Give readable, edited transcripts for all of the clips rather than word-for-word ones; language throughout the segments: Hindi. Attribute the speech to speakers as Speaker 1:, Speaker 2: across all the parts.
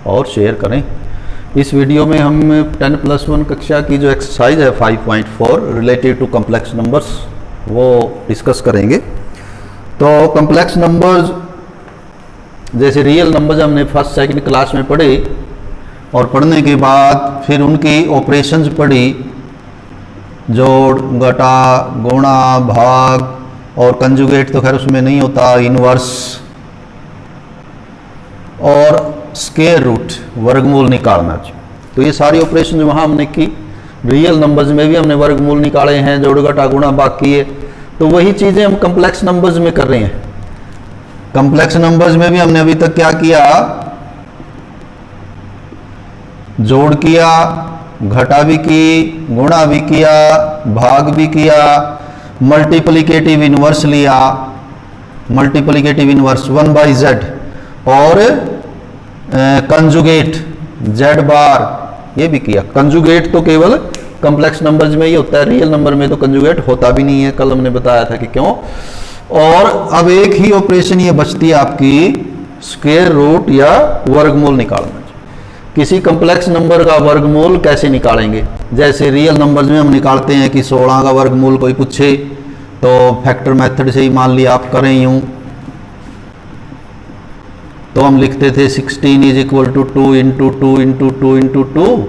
Speaker 1: और शेयर करें। इस वीडियो में हम 10+1 कक्षा की जो एक्सरसाइज है 5.4 रिलेटेड टू कम्प्लेक्स नंबर्स वो डिस्कस करेंगे। तो कम्प्लेक्स नंबर्स जैसे रियल नंबर्स हमने फर्स्ट सेकंड क्लास में पढ़े और पढ़ने के बाद फिर उनकी ऑपरेशंस पढ़ी, जोड़, घटा, गुणा, भाग और कंजुगेट तो खैर उसमें नहीं होता, इनवर्स और स्क्वायर रूट वर्गमूल निकालना चाहिए। तो ये सारी ऑपरेशन वहाँ हमने की। रियल नंबर्स में भी हमने वर्गमूल निकाले हैं, जोड़, घटा, गुणा, भाग किए। तो वही चीज़ें हम कम्प्लेक्स नंबर्स में कर रहे हैं। कम्प्लेक्स नंबर्स में भी हमने अभी तक क्या किया, जोड़ किया, घटा भी की, गुणा भी किया, भाग भी किया, मल्टीप्लिकेटिव इनवर्स लिया, मल्टीप्लिकेटिव इनवर्स 1/z और कंजुगेट z बार ये भी किया। कंजुगेट तो केवल कम्प्लेक्स नंबर्स में ही होता है, रियल नंबर में तो कंजुगेट होता भी नहीं है, कल हमने बताया था कि क्यों। और अब एक ही ऑपरेशन ये बचती है आपकी, स्क्वायर रूट या वर्गमूल निकालना। किसी कम्प्लेक्स नंबर का वर्गमूल कैसे निकालेंगे? जैसे रियल नंबर्स में हम निकालते हैं कि 16 का वर्गमूल कोई पूछे तो फैक्टर मेथड से ही मान लिया आप करें यूं, तो हम लिखते थे 16 is equal to 2 into 2 into 2 into 2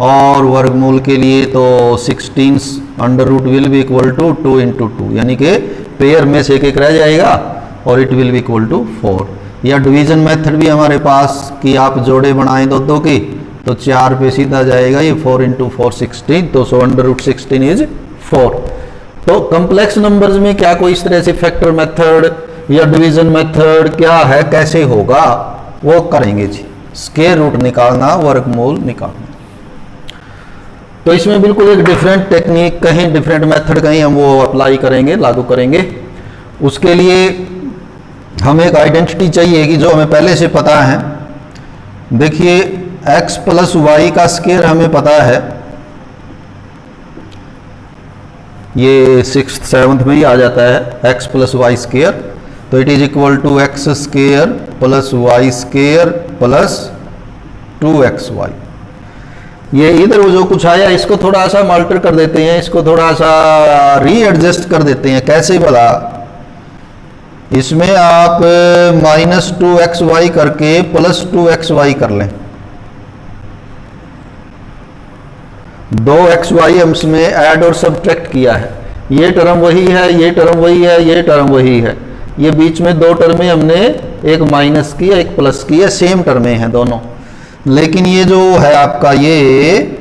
Speaker 1: और वर्गमूल के लिए तो 16 under root will be equal to 2 into 2, यानी कि पेयर में से एक रह जाएगा और it will be equal to 4। या डिवीजन मेथड भी हमारे पास कि आप जोड़े बनाएं दो की तो 4 पे सीधा जाएगा ये 4 इंटू 4 16, तो सो अंडर रूट 16 इज 4। तो कम्प्लेक्स नंबर्स में क्या कोई इस तरह से फैक्टर मेथड या डिवीजन मेथड क्या है, कैसे होगा वो करेंगे जी। स्क्वायर रूट निकालना, वर्गमूल निकालना, तो इसमें बिल्कुल एक डिफरेंट टेक्निक, कहीं डिफरेंट मेथड कहीं हम वो अप्लाई करेंगे, लागू करेंगे। उसके लिए हमें एक आइडेंटिटी चाहिए कि जो हमें पहले से पता है। देखिए x प्लस वाई का स्क्वायर हमें पता है, ये 6th 7th में ही आ जाता है x प्लस वाई स्क्वायर, तो it is equal to x square plus y square plus 2xy। ये इधर वो जो कुछ आया इसको थोड़ा सा अल्टर कर देते हैं, इसको थोड़ा सा रीएडजस्ट कर देते हैं। कैसे भला? इसमें आप -2xy करके +2xy कर लें। 2xy हम इसमें ऐड और सब्ट्रैक्ट किया है, ये टर्म वही है, ये टर्म वही है, ये टर्म वही है, ये बीच में 2 टर्में हमने एक माइनस की एक प्लस की है, सेम टर्में हैं दोनों। लेकिन ये जो है आपका ये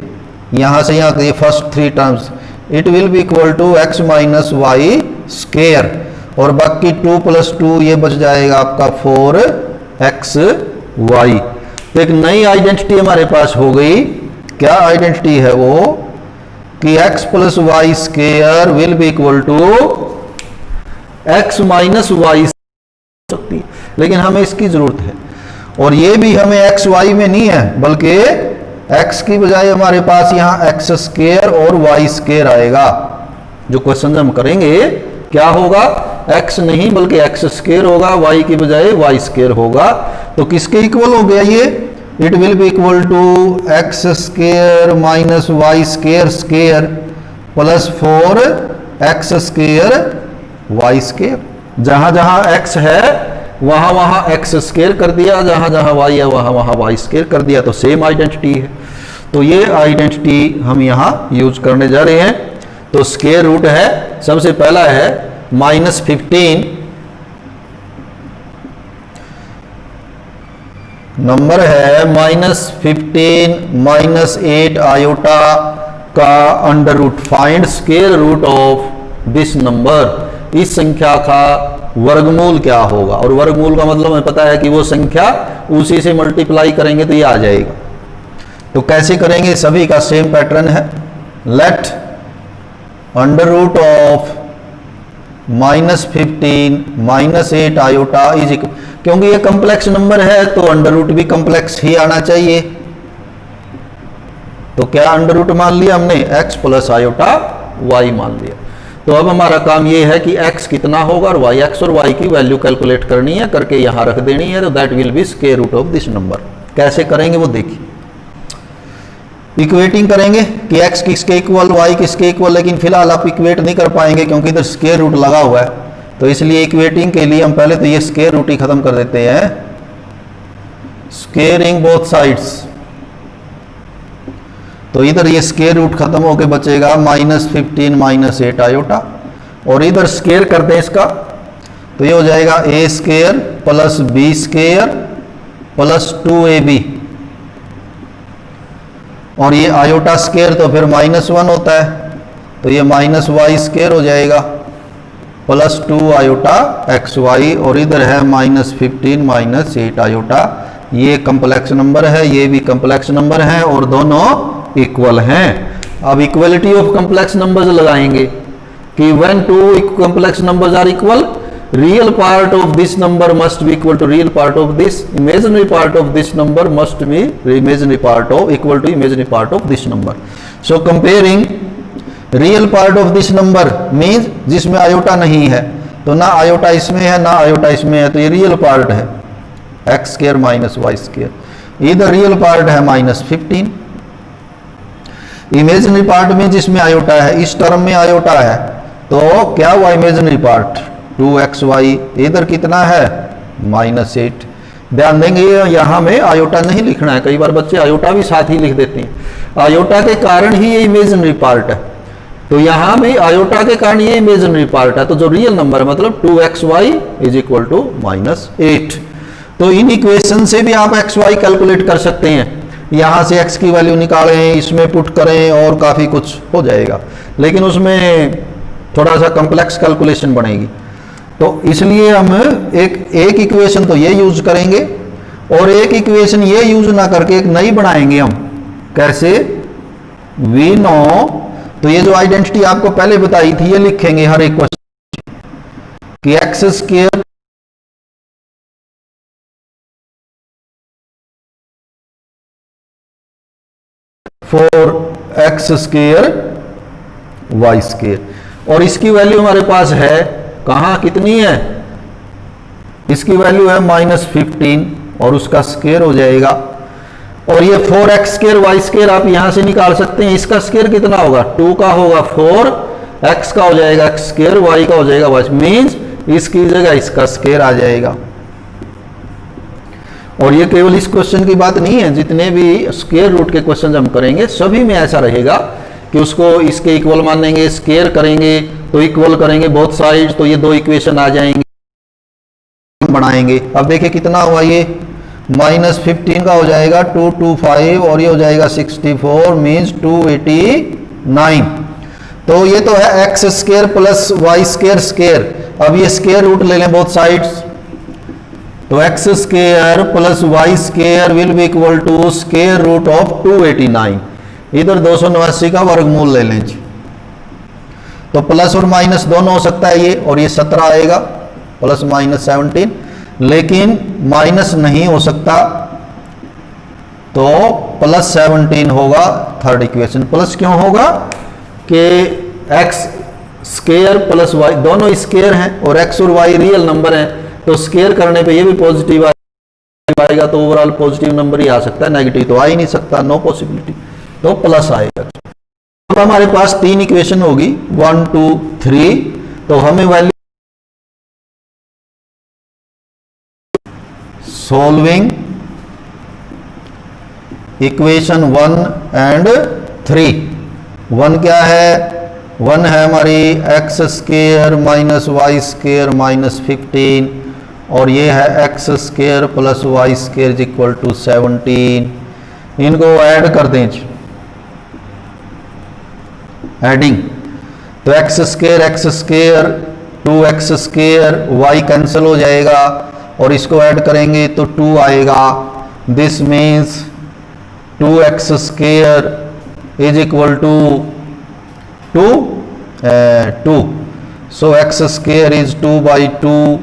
Speaker 1: यहां से यहां ये first 3 terms it will be equal to x minus y square और बाकी 2 + 2 ये बच जाएगा आपका 4xy। तो एक नई आइडेंटिटी हमारे पास हो गई। क्या आइडेंटिटी है वो? कि x plus y square will be equal to x minus y सकती है, लेकिन हमें इसकी जरूरत है। और ये भी हमें एक्स वाई में नहीं है, बल्कि x की बजाय हमारे पास यहाँ x स्क्वायर और y स्क्वायर आएगा। जो क्वेश्चन हम करेंगे क्या होगा? x नहीं बल्कि x स्क्वायर होगा, y की बजाय y स्क्वायर होगा। तो किसके इक्वल हो गया ये? It will be equal to x square minus y square square plus 4x square y square. जहां जहां x है वहां वहां x स्क्वायर कर दिया, जहां जहां y है वहां वहां y स्क्वायर कर दिया, तो सेम आइडेंटिटी है। तो ये आइडेंटिटी हम यहां यूज करने जा रहे हैं। तो स्क्वायर रूट है, सबसे पहला है -15, नंबर है -15 -8 आयोटा का under root. Find square root of this number. इस संख्या का वर्गमूल क्या होगा? और वर्गमूल का मतलब हमें पता है कि वो संख्या उसी से मल्टीप्लाई करेंगे तो ये आ जाएगा। तो कैसे करेंगे? सभी का सेम पैटर्न है। Let under root of -15 -8 iota is, क्योंकि ये कम्प्लेक्स नंबर है तो अंडर रूट भी कम्प्लेक्स ही आना चाहिए। तो क्या अंडर रूट मान लिया हमने? x प्लस आयोटा y मान लिया। तो अब हमारा काम ये है कि x कितना होगा और y, x और y की वैल्यू कैलकुलेट करनी है, करके यहां रख देनी है। तो that will be square root of this number. कैसे करेंगे वो देखिए। इक्वेटिंग करेंगे कि x किसके इक्वल, y किसके इक्वल, लेकिन फिलहाल आप इक्वेट नहीं कर पाएंगे क्योंकि इधर स्क्वायर रूट लगा हुआ है। तो इसलिए इक्वेटिंग के लिए हम पहले तो ये स्क्वायर रूट ही खत्म कर देते हैं, स्क्वेयरिंग बोथ साइड्स। तो इधर ये स्क्वायर रूट खत्म होके बचेगा -15 -8 आयोटा, और इधर स्क्वायर कर दें इसका तो ये हो जाएगा a square plus b square plus 2ab, और ये आयोटा स्क्वायर तो फिर -1 होता है, तो ये -y स्क्वायर हो जाएगा प्लस 2 आयोटा xy, और इधर है -15 -8 आयोटा। ये कम्प्लेक्स नंबर है, ये भी कम्प्लेक्स नंबर है और दोनों इक्वल हैं। अब इक्वलिटी ऑफ कम्प्लेक्स नंबर्स लगाएंगे कि when two complex numbers are equal, real part of this number must be equal to real part of this, imaginary part of this number must be imaginary part of equal to imaginary part of this number. So comparing real part of this number means जिसमें आयोटा नहीं है, तो ना आयोटा इसमें है ना आयोटा इसमें है, तो ये रियल पार्ट है x square minus y square. इधर रियल पार्ट है -15। इमेजिनरी पार्ट में जिसमें आयोटा है, इस टर्म में आयोटा है, तो क्या हुआ इमेजिनरी पार्ट 2xy, इधर कितना है -8। ध्यान देंगे यहां में आयोटा नहीं लिखना है, कई बार बच्चे आयोटा भी साथ ही लिख देते हैं। आयोटा के कारण ही ये इमेजिनरी पार्ट है, तो यहां में आयोटा के कारण ये इमेजिनरी पार्ट है, तो जो रियल नंबर है मतलब 2xy इज इक्वल टू -8। तो इन इक्वेशन से भी आप xy कैलकुलेट कर सकते हैं, यहां से x की वैल्यू निकालें, इसमें पुट करें और काफी कुछ हो जाएगा, लेकिन उसमें थोड़ा सा कॉम्प्लेक्स कैलकुलेशन बनेगी। तो इसलिए हम एक इक्वेशन तो ये यूज करेंगे और एक इक्वेशन ये यूज ना करके एक नई बनाएंगे हम। कैसे? वी नो, तो ये जो आइडेंटिटी आपको पहले बताई थी ये लिखेंगे हर एक क्वेश्चन कि x square for x square y square, और इसकी वैल्यू हमारे पास है कहां, कितनी है, इसकी वैल्यू है -15 और उसका स्क्वायर हो जाएगा। और ये 4x स्क्वायर वाई स्क्वायर आप यहां से निकाल सकते हैं, इसका स्क्वायर कितना होगा, 2 का होगा 4, x का हो जाएगा x स्क्वायर, y का हो जाएगा y, मीन्स इसकी जगह इसका स्क्वायर आ जाएगा। और ये केवल इस क्वेश्चन की बात नहीं है, जितने भी स्क्वायर रूट के क्वेश्चन हम करेंगे सभी में ऐसा रहेगा कि उसको इसके इक्वल मानेंगे, स्क्वायर करेंगे तो इक्वल करेंगे बोथ साइड, तो ये दो इक्वेशन आ जाएंगे, बनाएंगे। अब देखिए कितना हुआ, ये -15 का हो जाएगा 225 और ये हो जाएगा 64 मीन्स 289। तो ये तो है x square plus y square square. अब ये स्क्वायर रूट ले लें बोथ साइड्स, तो x square plus y square will be equal to square root of 289। इधर 289 का वर्गमूल ले लें जी, तो प्लस और माइनस दोनों हो सकता है ये, और ये 17 आएगा प्लस -17, लेकिन माइनस नहीं हो सकता, तो +17 होगा थर्ड इक्वेशन। प्लस क्यों होगा कि एक्स स्क्वायर प्लस वाई दोनों स्क्वायर हैं और एक्स और वाई रियल नंबर हैं, तो स्क्वायर करने पे ये भी पॉजिटिव आएगा, तो ओवरऑल पॉजिटिव नंबर ही आ सकता है, नेगेटिव तो आ ही नहीं सकता, नो पॉसिबिलिटी, तो प्लस आएगा। अब हमारे पास 3 इक्वेशन होगी 1 2 3, तो हमें वैल्यू सॉल्विंग इक्वेशन 1 एंड 3। 1 क्या है, 1 है हमारी x square minus y square -15, और ये है x square plus y square equal to 17। इनको ऐड कर दें, एडिंग, तो x square 2x square, y cancel हो जाएगा और इसको ऐड करेंगे तो 2 आएगा। This means 2x square is equal to 2, so x square is 2/2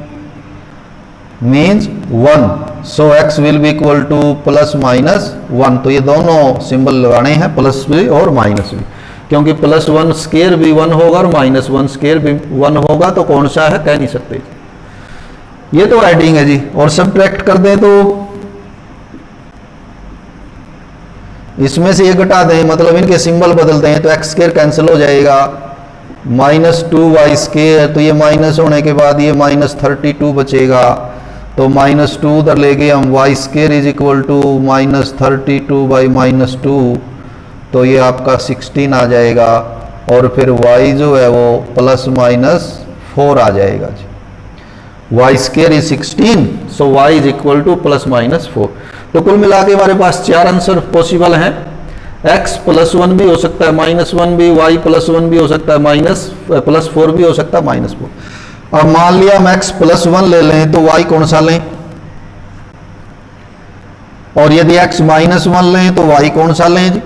Speaker 1: means 1, so x will be equal to +-1। तो ये दोनों सिंबल लगाने हैं, प्लस भी और माइनस भी, क्योंकि +1 स्क्वायर भी 1 होगा और -1 स्क्वायर भी 1 होगा, तो कौन सा है कह नहीं सकते। ये तो एडिंग है जी, और सब्ट्रैक्ट कर दें तो इसमें से ये घटा दें, मतलब इनके सिंबल बदल दें, तो एक्स स्क्वायर कैंसिल हो जाएगा, -2y², तो ये माइनस होने के बाद ये -32 बचेगा, तो -2 उधर ले गए हम, y² is equal to -32 by -2, तो ये आपका 16 आ जाएगा, और फिर y जो है वो ±4 आ जाएगा जी। y² is 16, so y is equal to ±4। तो कुल मिला के हमारे पास 4 आंसर पॉसिबल हैं। x +1 भी हो सकता है, -1 भी, y +1 भी हो सकता है, +4 भी हो सकता है, -4। अब मान लिया हम x +1 ले लें, तो y कौन सा लें, और यदि x -1 लें तो y कौन सा लें जी,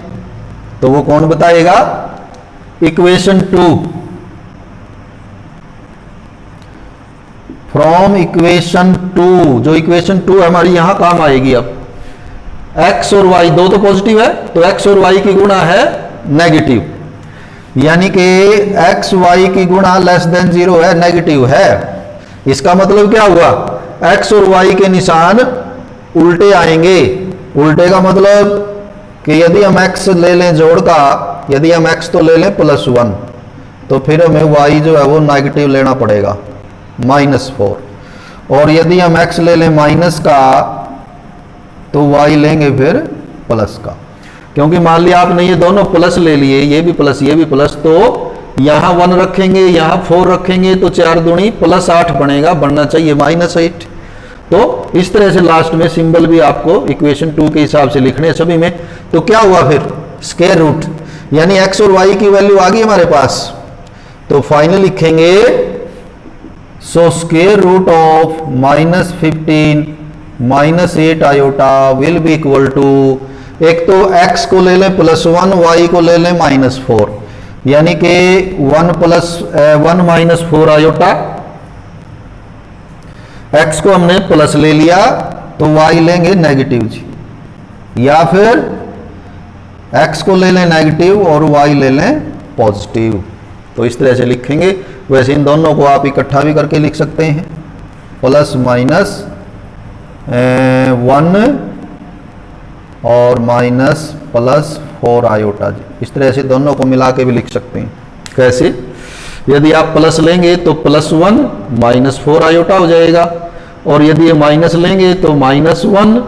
Speaker 1: तो वो कौन बताएगा, इक्वेशन 2, फ्रॉम इक्वेशन 2, जो इक्वेशन 2 हमारी यहां काम आएगी। अब x और y दो तो पॉजिटिव है, तो x और y की गुणा है नेगेटिव, यानी कि x y की गुणा <0 है, नेगेटिव है। इसका मतलब क्या हुआ, x और y के निशान उल्टे आएंगे। उल्टे का मतलब कि यदि हम x ले लें जोड़ का, यदि हम x तो ले लें +1, तो फिर हमें y जो है वो नेगेटिव लेना पड़ेगा, -4, और यदि हम x ले लें माइनस का, तो y लेंगे फिर प्लस का। क्योंकि मान लिया आपने ये दोनों प्लस ले लिए, ये भी प्लस ये भी प्लस, तो यहाँ 1 रखेंगे, यहाँ 4 रखेंगे, तो 4 दूनी +8 बनेगा, बनना चाहिए -8। तो इस तरह से लास्ट में सिंबल भी आपको इक्वेशन 2 के हिसाब से लिखने हैं सभी में। तो क्या हुआ फिर, स्क्वायर रूट, यानी x और y की वैल्यू आ गई हमारे पास, तो फाइनल लिखेंगे, so square root of -15 -8 iota will be equal to, एक तो x को ले लें +1, y को ले लें -4, यानी कि 1 -4 आयोटा, x को हमने प्लस ले लिया तो y लेंगे नेगेटिव जी, या फिर x को ले लें नेगेटिव और y ले लें पॉजिटिव। तो इस तरह से लिखेंगे। वैसे इन दोनों को आप इकट्ठा भी करके लिख सकते हैं, +1 और -+4 आयोटा जी, इस तरह से दोनों को मिला के भी लिख सकते हैं। कैसे, यदि आप प्लस लेंगे तो +1 -4 आयोटा हो जाएगा, और यदि ये माइनस लेंगे तो -1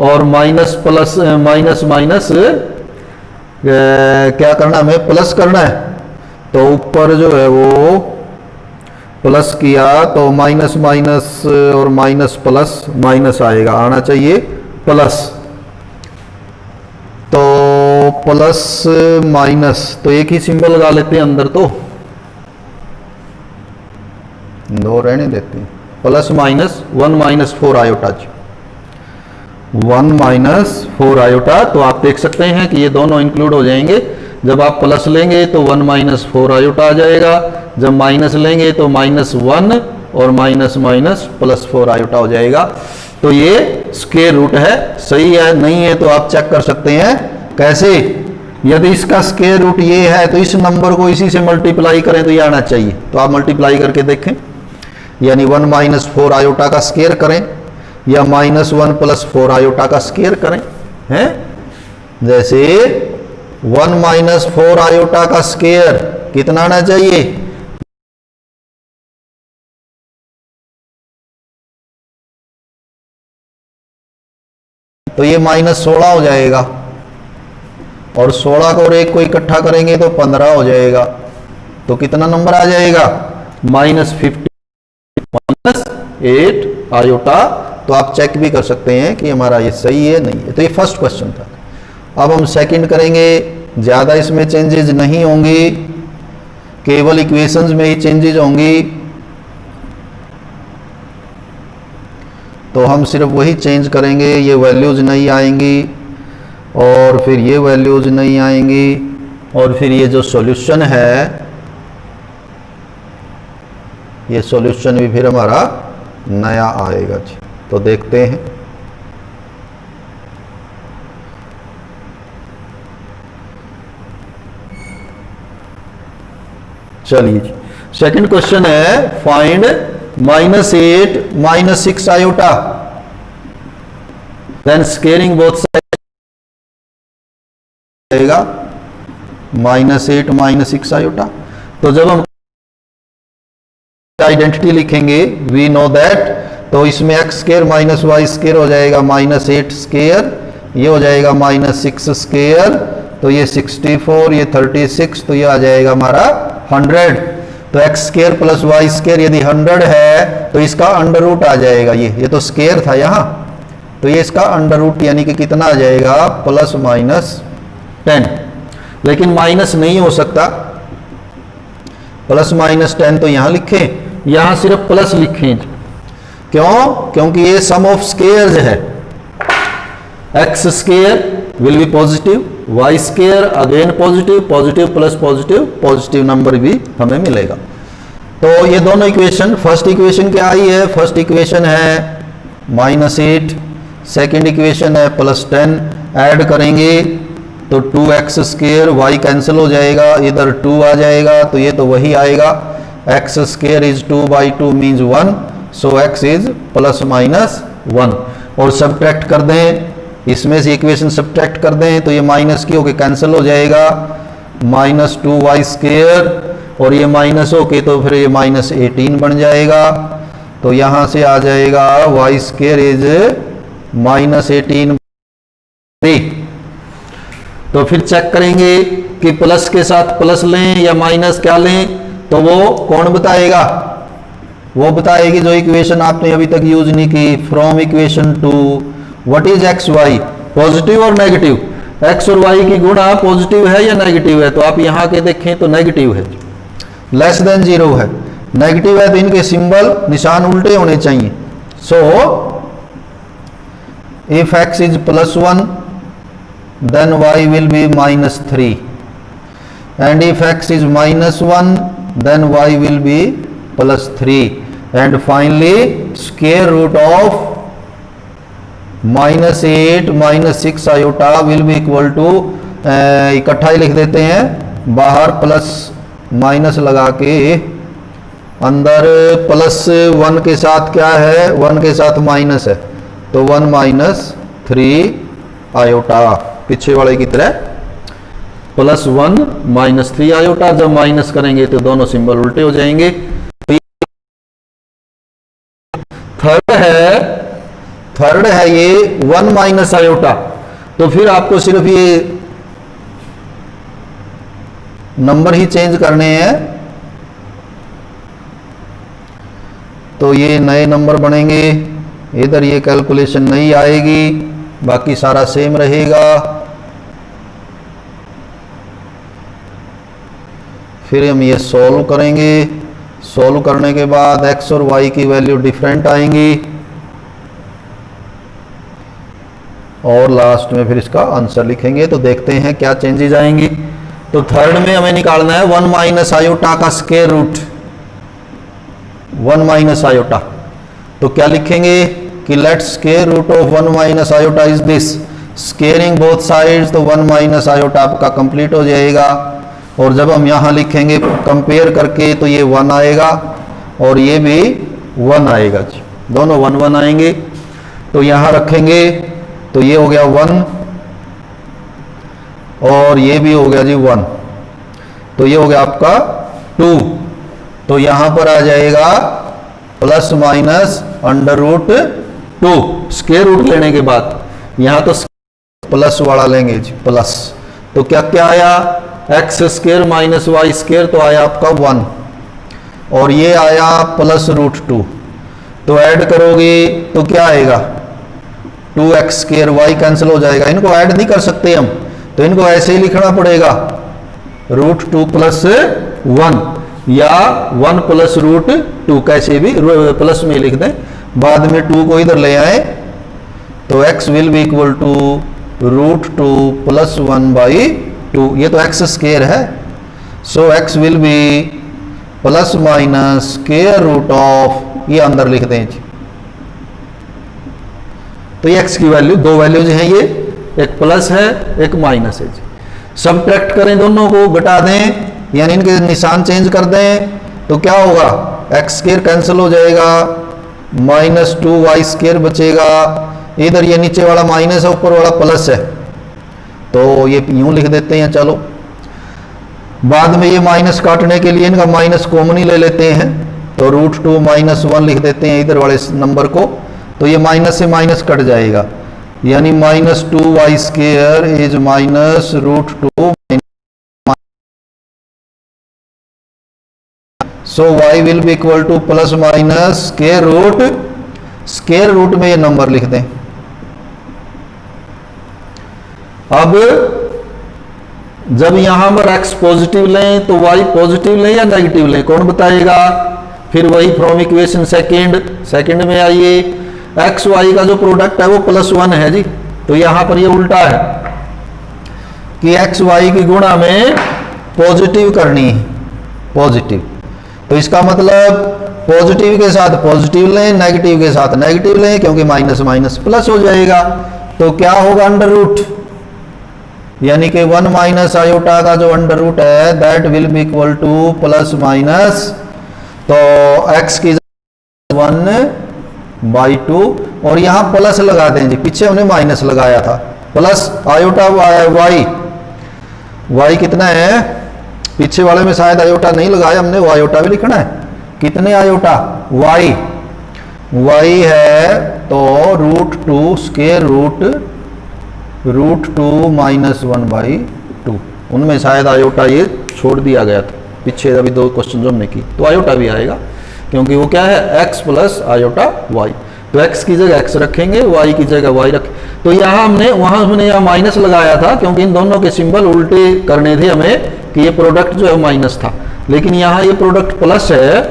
Speaker 1: और माइनस प्लस माइनस क्या करना, हमें प्लस करना है, तो ऊपर जो है वो प्लस किया तो माइनस और माइनस प्लस माइनस आएगा, आना चाहिए प्लस, तो प्लस माइनस, तो एक ही सिंबल लगा लेते हैं अंदर, तो दो रहने देते हैं, +1 -4 आयोटा, 1 -4 आयोटा। तो आप देख सकते हैं कि ये दोनों इंक्लूड हो जाएंगे। जब आप प्लस लेंगे तो 1 -4 आयोटा आ जाएगा, जब माइनस लेंगे तो -1 और +4 आयोटा हो जाएगा। तो ये स्क्वायर रूट है, सही है, नहीं है तो आप चेक कर सकते हैं। कैसे, यदि इसका स्क्वायर रूट ये है तो इस नंबर को इसी से मल्टीप्लाई करें तो ये आना चाहिए, तो आप मल्टीप्लाई करके देखें, यानी 1 -4 आयोटा का स्क्वायर करें या -1 + 4 आयोटा का स्क्वायर करें, हैं? जैसे 1 -4 आयोटा का स्क्वायर कितना आना चाहिए, तो ये -16 हो जाएगा, और 16 को और 1 को इकट्ठा करेंगे तो 15 हो जाएगा। तो कितना नंबर आ जाएगा, -50 -8 आयोटा। तो आप चेक भी कर सकते हैं कि हमारा ये सही है नहीं है। तो ये फर्स्ट क्वेश्चन था। अब हम सेकंड करेंगे, ज़्यादा इसमें चेंजेस नहीं होंगी, केवल इक्वेशंस में ही चेंजेस होंगी। तो हम सिर्फ वही चेंज करेंगे, ये वैल्यूज़ नहीं आएंगी और फिर ये वैल्यूज़ नहीं आएंगी, और फिर ये जो सॉल्यूशन है, ये सॉल्यूशन भी फिर हमारा नया आएगा जी। तो देखते हैं, चलिए जी। सेकंड क्वेश्चन है, find -8 -6 iota, then scaling both side जाएगा -8 -6 आयोटा। तो जब हम आइडेंटिटी लिखेंगे वी नो दैट, तो इसमें x square minus y square हो जाएगा -8 स्क्वायर, ये हो जाएगा -6 स्क्वायर, तो ये 64, ये 36, तो ये आ जाएगा हमारा 100। तो x square plus y square यदि 100 है तो इसका अंडर रूट आ जाएगा, ये तो स्क्वायर था यहाँ, तो ये इसका अंडर रूट यानी कि कितना आ जाएगा +-10। लेकिन माइनस नहीं हो सकता, +-10 तो यहाँ लिखें, यहाँ सिर्फ प्लस लिखें। क्यों? क्योंकि ये सम ऑफ स्क्वायर्स है। x square will B positive, y square again positive, positive plus positive, positive number भी हमें मिलेगा। तो ये दोनों इक्वेशन, फर्स्ट इक्वेशन क्या आई है? फर्स्ट इक्वेशन है -8, सेकेंड इक्वेशन है +10, ऐड करेंगे तो 2x स्क्वायर, y कैंसिल हो जाएगा, इधर 2 आ जाएगा, तो ये तो वही आएगा, x square is 2/2 means 1, so x is ±1। और सब्ट्रैक्ट कर दें, इसमें से इक्वेशन सब्ट्रैक्ट कर दें तो ये माइनस की होके कैंसिल हो जाएगा, -2y स्क्वायर, और ये माइनस होके तो फिर ये -18 बन जाएगा, तो यहाँ से आ जाएगा y स्क्वायर इज -18। तो फिर चेक करेंगे कि प्लस के साथ प्लस लें या माइनस क्या लें, तो वो कौन बताएगा? वो बताएगी जो इक्वेशन आपने अभी तक यूज नहीं की, from equation 2 what is x y, positive और नेगेटिव। एक्स और वाई की गुणा पॉजिटिव है या नेगेटिव है? तो आप यहाँ के देखें तो नेगेटिव है, लेस देन 0 है, नेगेटिव है तो इनके सिंबल निशान उल्टे होने चाहिए। So if x is +1 then y will be -3, and if x is -1 then y will be +3, and finally square root of -8 -6 iota will be equal to, इकट्ठा ही लिख देते हैं, बाहर प्लस माइनस लगा के अंदर +1 के साथ क्या है, 1 के साथ माइनस है, तो 1 - 3 आयोटा, पीछे वाले की तरह +1 - 3 आयोटा। जब माइनस करेंगे तो दोनों सिंबल उल्टे हो जाएंगे। थर्ड है ये 1 - आयोटा, तो फिर आपको सिर्फ ये नंबर ही चेंज करने हैं, तो ये नए नंबर बनेंगे, इधर ये कैलकुलेशन नहीं आएगी, बाकी सारा सेम रहेगा। फिर हम ये सॉल्व करेंगे, सॉल्व करने के बाद x और y की वैल्यू डिफरेंट आएंगी, और लास्ट में फिर इसका आंसर लिखेंगे, तो देखते हैं क्या चेंजेस आएंगी। तो थर्ड में हमें निकालना है 1 - आयोटा का स्क्वायर रूट, 1 - आयोटा। तो क्या लिखेंगे कि let square root of 1 - iota is this, squaring both sides, तो 1 - आयोटा आपका कंप्लीट हो जाएगा। और जब हम यहाँ लिखेंगे कंपेयर करके तो ये 1 आएगा और ये भी 1 आएगा जी, दोनों 1 1 आएंगे। तो यहाँ रखेंगे तो ये हो गया 1 और ये भी हो गया जी 1, तो ये हो गया आपका 2। तो यहाँ पर आ जाएगा ±√2 स्क्वायर रूट लेने के बाद, यहाँ तो प्लस वाला लेंगे जी, प्लस। तो क्या क्या आया, x square minus y square, तो आया आपका 1, और ये आया +√2। तो ऐड करोगे तो क्या आएगा, 2x स्क्वायर, y कैंसिल हो जाएगा, इनको ऐड नहीं कर सकते हम, तो इनको ऐसे ही लिखना पड़ेगा, √2 + 1 या 1 + √2, कैसे भी प्लस में लिख दें, बाद में 2 को इधर ले आए, तो x will be equal to √2 + 1/2, ये तो x स्क्वायर है, so x will be ± square root of, ये अंदर लिख दें जी। तो ये x की वैल्यू, दो वैल्यूज हैं ये, एक प्लस है एक माइनस है जी। सब्ट्रैक्ट करें दोनों को, घटा दें, यानी इनके निशान चेंज कर दें, तो क्या होगा, x स्क्वायर कैंसिल हो जाएगा, -2y स्क्वायर बचेगा, इधर ये नीचे वाला माइनस है ऊपर वाला प्लस है, तो ये यूं लिख देते हैं। चलो बाद में ये माइनस काटने के लिए इनका माइनस कॉमन ही ले लेते हैं, तो √2 - 1 लिख देते हैं इधर वाले नंबर को, तो ये माइनस से माइनस कट जाएगा, यानी -2y² is -√2, so y will be equal to plus minus square root में ये नंबर लिख दें। अब जब यहां पर x पॉजिटिव लें तो y पॉजिटिव लें या नेगेटिव लें, कौन बताएगा? फिर वही फ्रॉम इक्वेशन सेकंड में आइए, x y का जो प्रोडक्ट है वो +1 है जी, तो यहां पर ये उल्टा है कि x y की गुणा में पॉजिटिव करनी है, पॉजिटिव, तो इसका मतलब पॉजिटिव के साथ पॉजिटिव लें, नेगेटिव के साथ नेगेटिव लें, क्योंकि माइनस माइनस प्लस हो जाएगा। तो क्या होगा √, यानी कि 1 - आयोटा का जो √ है that will be equal to plus minus, तो x की 1/2 और यहां प्लस लगा दें जी, पीछे हमने माइनस लगाया था, प्लस आयोटा y कितना है, पीछे वाले में शायद आयोटा नहीं लगाया हमने, वो आयोटा भी लिखना है, कितने आयोटा y है तो √2 स्क्वायर √2 - 1/2, उनमें शायद आयोटा ये छोड़ दिया गया था पीछे, अभी 2 क्वेश्चन जो हमने की, तो आयोटा भी आएगा क्योंकि वो क्या है x + आयोटा y, तो x की जगह x रखेंगे, y की जगह y रखें। तो यहाँ हमने यहाँ माइनस लगाया था क्योंकि इन दोनों के सिंबल उल्टे करने थे हमें, कि ये प्रोडक्ट जो है माइनस था, लेकिन यहाँ ये प्रोडक्ट प्लस है,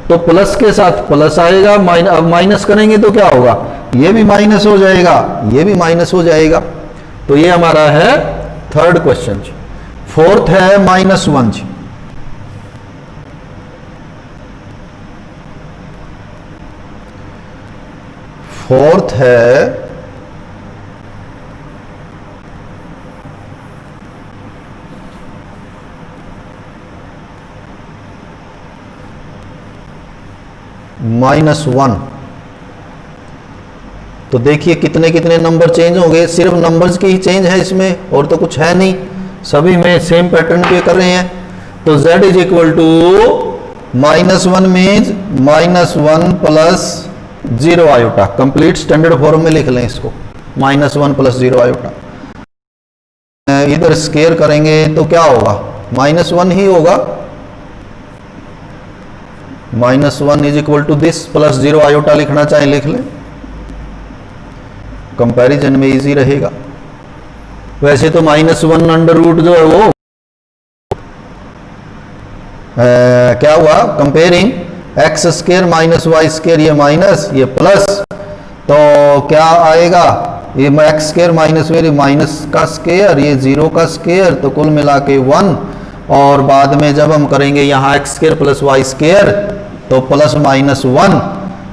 Speaker 1: तो प्लस के साथ प्लस आएगा, अब माइनस करेंगे तो क्या होगा, ये भी माइनस हो जाएगा, ये भी माइनस हो जाएगा। तो ये हमारा है थर्ड क्वेश्चन। फोर्थ है -1 जी, फोर्थ है -1। तो देखिए कितने कितने नंबर चेंज होंगे, सिर्फ नंबर्स की ही चेंज है इसमें, और तो कुछ है नहीं, सभी में सेम पैटर्न पे कर रहे हैं। तो z is equal to -1 means -1 + 0 iota, complete standard form में लिख लें इसको, -1 + 0 आयोटा। इधर स्क्वायर करेंगे तो क्या होगा, -1 ही होगा, -1 is equal to this plus 0 iota लिखना चाहे लिख लें, कंपैरिजन में इजी रहेगा। वैसे तो -1 जो है वो क्या हुआ, कंपेयरिंग x² - y², ये माइनस ये प्लस, तो क्या आएगा, ये x² - माइनस का स्क्वायर, ये 0 का स्क्वायर, तो कुल मिला के 1, और बाद में जब हम करेंगे यहाँ x² + y² तो +-1,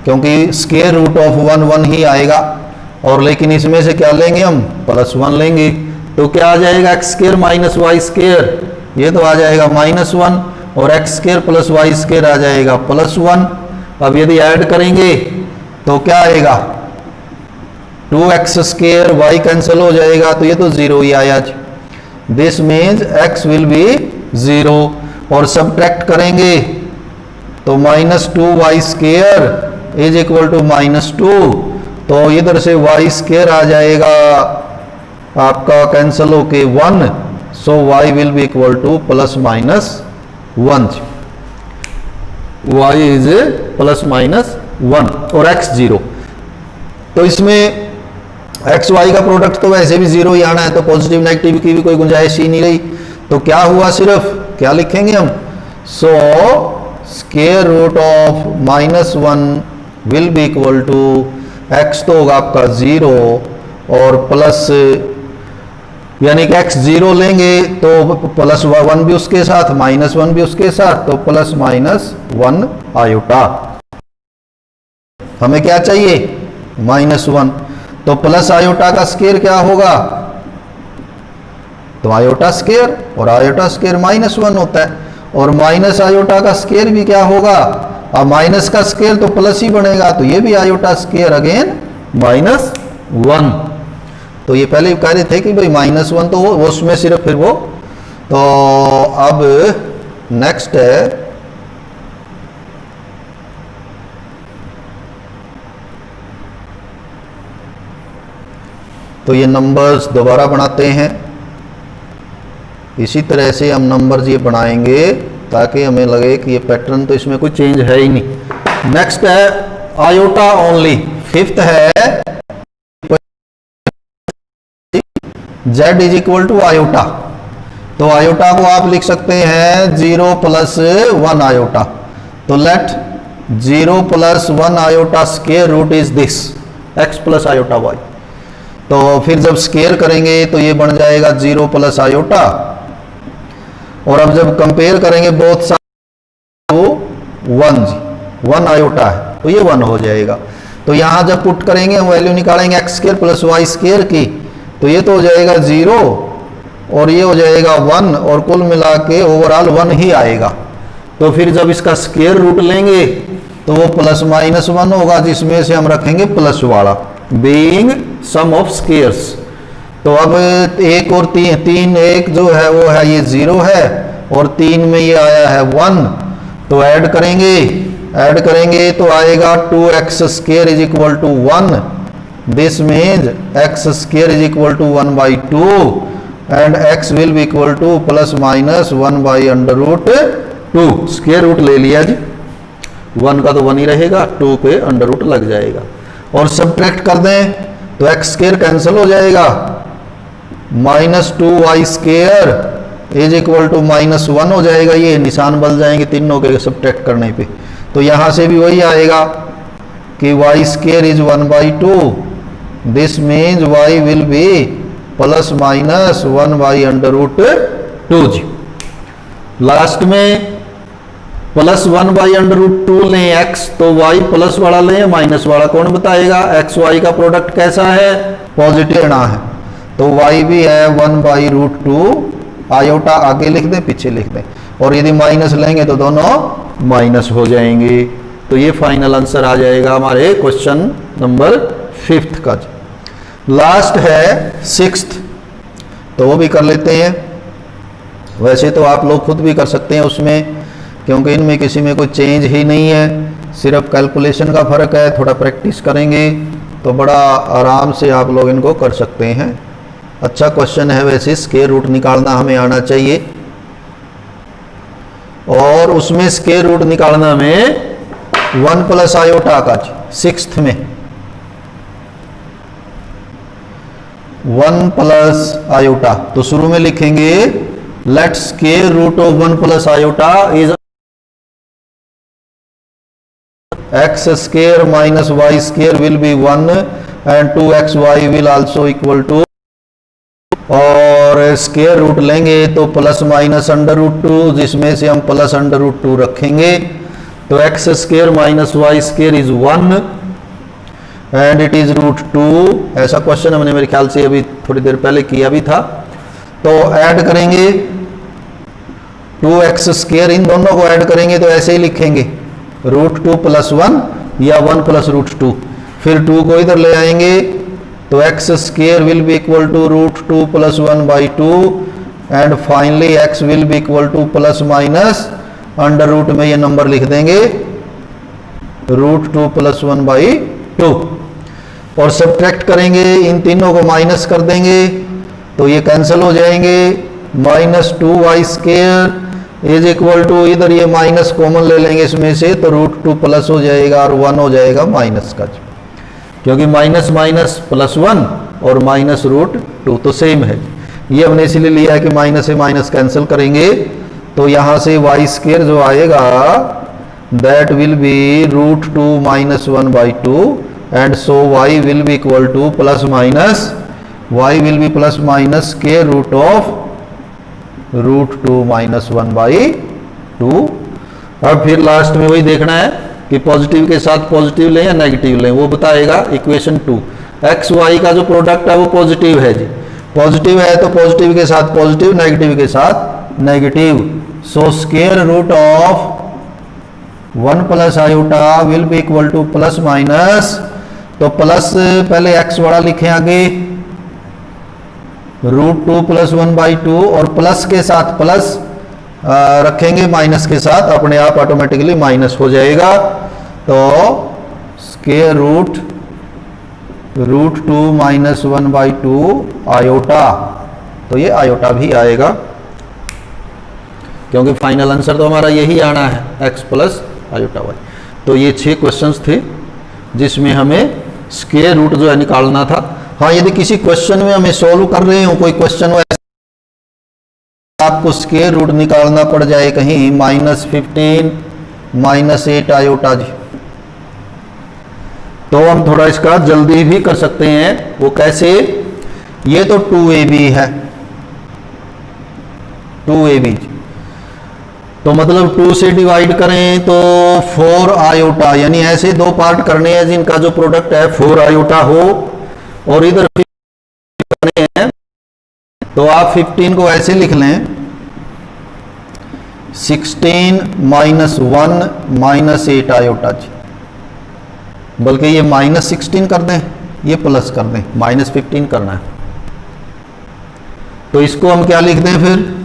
Speaker 1: क्योंकि स्क्वायर रूट ऑफ 1 ही आएगा, और लेकिन इसमें से क्या लेंगे हम, +1 लेंगे, तो क्या आ जाएगा x² - y², ये तो आ जाएगा -1, और x² + y² आ जाएगा +1। अब यदि ऐड करेंगे तो क्या आएगा, 2x², y कैंसिल हो जाएगा, तो ये तो 0 ही आया। This means x will B 0, और सब्ट्रैक्ट करेंगे तो -2y² इज इक्वल टू -2, तो इधर से y² आ जाएगा आपका कैंसिल होके 1, so y will be equal to +-1, y is +-1 और x 0। तो इसमें x y का प्रोडक्ट तो वैसे भी 0 ही आना है, तो पॉजिटिव नेगेटिव की भी कोई गुंजाइश ही नहीं रही। तो क्या हुआ, सिर्फ क्या लिखेंगे हम, so square root of -1 will be equal to x तो होगा आपका 0 और प्लस, यानी कि x 0 लेंगे तो +1 भी उसके साथ, -1 भी उसके साथ, तो +-1 आयोटा। हमें क्या चाहिए, -1, तो प्लस आयोटा का स्क्वायर क्या होगा, तो आयोटा स्क्वायर, और आयोटा स्क्वायर -1 होता है, और माइनस आयोटा का स्क्वायर भी क्या होगा, अब माइनस का स्क्वायर तो प्लस ही बनेगा, तो ये भी आयोटा स्क्वायर अगेन -1। तो ये पहले कह रहे थे कि भाई -1 तो वो उसमें सिर्फ फिर वो, तो अब नेक्स्ट है तो ये नंबर्स दोबारा बनाते हैं। इसी तरह से हम नंबर्स ये बनाएंगे ताकि हमें लगे कि ये पैटर्न तो इसमें कोई चेंज है ही नहीं। नेक्स्ट है आयोटा ओनली। फिफ्थ है z is equal to iota. तो आयोटा को आप लिख सकते हैं 0 + 1 आयोटा। तो let 0 + 1 iota square root is this x + iota y। तो फिर जब स्केयर करेंगे तो ये बन जाएगा 0 + आयोटा, और अब जब कंपेयर करेंगे बोथ साइड तो 1 आयोटा है तो ये 1 हो जाएगा। तो यहां जब पुट करेंगे हम वैल्यू निकालेंगे x² + y² की, तो ये तो हो जाएगा 0 और ये हो जाएगा 1 और कुल मिला के ओवरऑल 1 ही आएगा। तो फिर जब इसका स्क्वायर रूट लेंगे तो वो +-1 होगा, जिसमें से हम रखेंगे प्लस वाला, बीइंग सम ऑफ स्क्वायर्स। तो अब 1 और 3 1 जो है वो है ये 0 है और 3 में ये आया है 1। तो ऐड करेंगे तो आएगा 2x² is equal to 1। This means x² is equal to 1/2 and x will be equal to ±1/√2। Square root ले लिया जी, 1 का तो 1 ही रहेगा, 2 पे अंडर रूट लग जाएगा। और सब्ट्रैक्ट कर दें तो x² कैंसिल हो जाएगा, -2y² इज इक्वल टू -1 हो जाएगा। ये निशान बदल जाएंगे तीनों के सब्ट्रैक्ट करने पे। तो यहां से भी वही आएगा कि y² is 1/2। This means y will be ±1/√2 जी। लास्ट में +1/√2 लें x, तो y प्लस वाला लें माइनस वाला, कौन बताएगा? x y का प्रोडक्ट कैसा है? पॉजिटिव लेना है। तो y भी है 1/√2, आयोटा आगे लिख दें पीछे लिख दें, और यदि माइनस लेंगे तो दोनों माइनस हो जाएंगे। तो ये फाइनल आंसर आ जाएगा हमारे क्वेश्चन नंबर 5 का। लास्ट है 6th, तो वो भी कर लेते हैं। वैसे तो आप लोग खुद भी कर सकते हैं उसमें, क्योंकि इनमें किसी में कोई चेंज ही नहीं है, सिर्फ कैलकुलेशन का फर्क है। थोड़ा प्रैक्टिस करेंगे तो बड़ा आराम से आप लोग इनको कर सकते हैं। अच्छा क्वेश्चन है वैसे, स्क्वायर रूट निकालना हमें आना चाहिए, और उसमें स्क्वायर रूट निकालना में 1 + आयोटा का 6th में 1 + आयोटा। तो शुरू में लिखेंगे let square root of 1 + iota is x² - y² will be 1 and 2xy will also equal to, और स्क्वायर रूट लेंगे तो +-√2, जिसमें से हम +√2 रखेंगे। तो x² - y² is 1 and it is √2। ऐसा क्वेश्चन हमने मेरे ख्याल से अभी थोड़ी देर पहले किया भी था। तो ऐड करेंगे 2x², इन दोनों को ऐड करेंगे तो ऐसे ही लिखेंगे √2 + 1 या 1 + √2। फिर 2 को इधर ले आएंगे तो x² will be equal to √2 + 1/2 and finally x will be equal to ± में ये नंबर लिख देंगे √2 + 1/2, और सब्ट्रैक्ट करेंगे, इन तीनों को माइनस कर देंगे तो ये कैंसिल हो जाएंगे। -2y² इज इक्वल टू, इधर ये माइनस कॉमन ले लेंगे इसमें से, तो √2 प्लस हो जाएगा और 1 हो जाएगा माइनस का, क्योंकि माइनस माइनस +1 और -√2 तो सेम है। ये हमने इसलिए लिया है कि माइनस से माइनस कैंसिल करेंगे, तो यहाँ से y² जो आएगा that will be √2 - 1/2 and so y will be equal to y will be ± square root of √2 - 1/2। अब फिर लास्ट में वही देखना है कि पॉजिटिव के साथ पॉजिटिव लें या नेगेटिव लें, वो बताएगा इक्वेशन 2। एक्स वाई का जो प्रोडक्ट है वो पॉजिटिव है जी, पॉजिटिव है तो पॉजिटिव के साथ पॉजिटिव, नेगेटिव के साथ negative. So square root of 1 + iota will be equal to ±, तो प्लस पहले x वाला लिखें आगे √2 + 1/2 और प्लस के साथ प्लस रखेंगे माइनस के साथ, अपने आप ऑटोमेटिकली माइनस हो जाएगा। तो स्क्वायर रूट √2 - 1/2 आयोटा, तो ये आयोटा भी आएगा क्योंकि फाइनल आंसर तो हमारा यही आना है x + आयोटा y। तो ये 6 क्वेश्चंस थे जिसमें हमें स्क्वायर रूट जो है निकालना था। हाँ, यदि किसी क्वेश्चन में हमें सॉल्व कर रहे हो, कोई क्वेश्चन आपको स्क्वायर रूट निकालना पड़ जाए कहीं -15 -8 आयोटा जी, तो हम थोड़ा इसका जल्दी भी कर सकते हैं। वो कैसे? ये तो 2ab है, 2ab, तो मतलब 2 से डिवाइड करें तो 4 आयोटा, यानी ऐसे दो पार्ट करने हैं जिनका जो प्रोडक्ट है 4 आयोटा हो, और इधर करने हैं तो आप 15 को ऐसे लिख लें 16 - 1 - 8 आयोटा जी, बल्कि ये -16 कर दें, ये प्लस कर दें, -15 करना है। तो इसको हम क्या लिख दें फिर?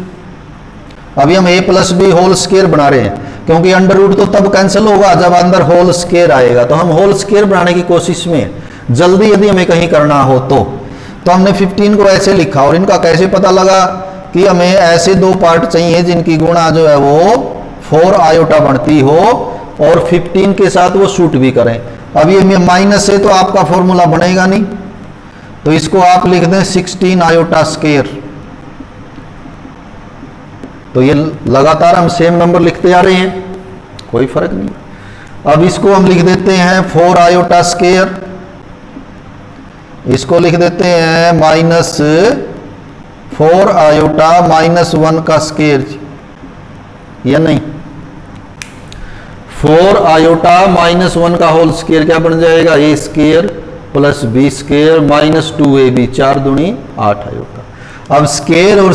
Speaker 1: अभी हम a + b होल स्क्वायर बना रहे हैं, क्योंकि अंडर रूट तो तब कैंसिल होगा जब अंदर होल स्क्वायर आएगा। तो हम होल स्क्वायर बनाने की कोशिश में जल्दी यदि हमें कहीं करना हो तो हमने 15 को ऐसे लिखा। और इनका कैसे पता लगा कि हमें ऐसे दो पार्ट चाहिए जिनकी गुणा जो है वो 4 आयोटा बनती हो और 15 के साथ वो शूट भी करें। अब ये माइनस है तो आपका फॉर्मूला बनेगा नहीं, तो इसको आप लिख दें 16 आयोटा स्क्वायर। तो ये लगातार हम सेम नंबर लिखते आ रहे हैं, कोई फर्क नहीं। अब इसको हम लिख देते हैं 4 आयोटा स्क्वायर, इसको लिख देते हैं -4 आयोटा -1 का स्क्वायर, या नहीं 4 आयोटा -1 का होल स्क्वायर क्या बन जाएगा? a square + b square -2ab, 4 दूनी 8 आयोटा। अब स्क्वायर और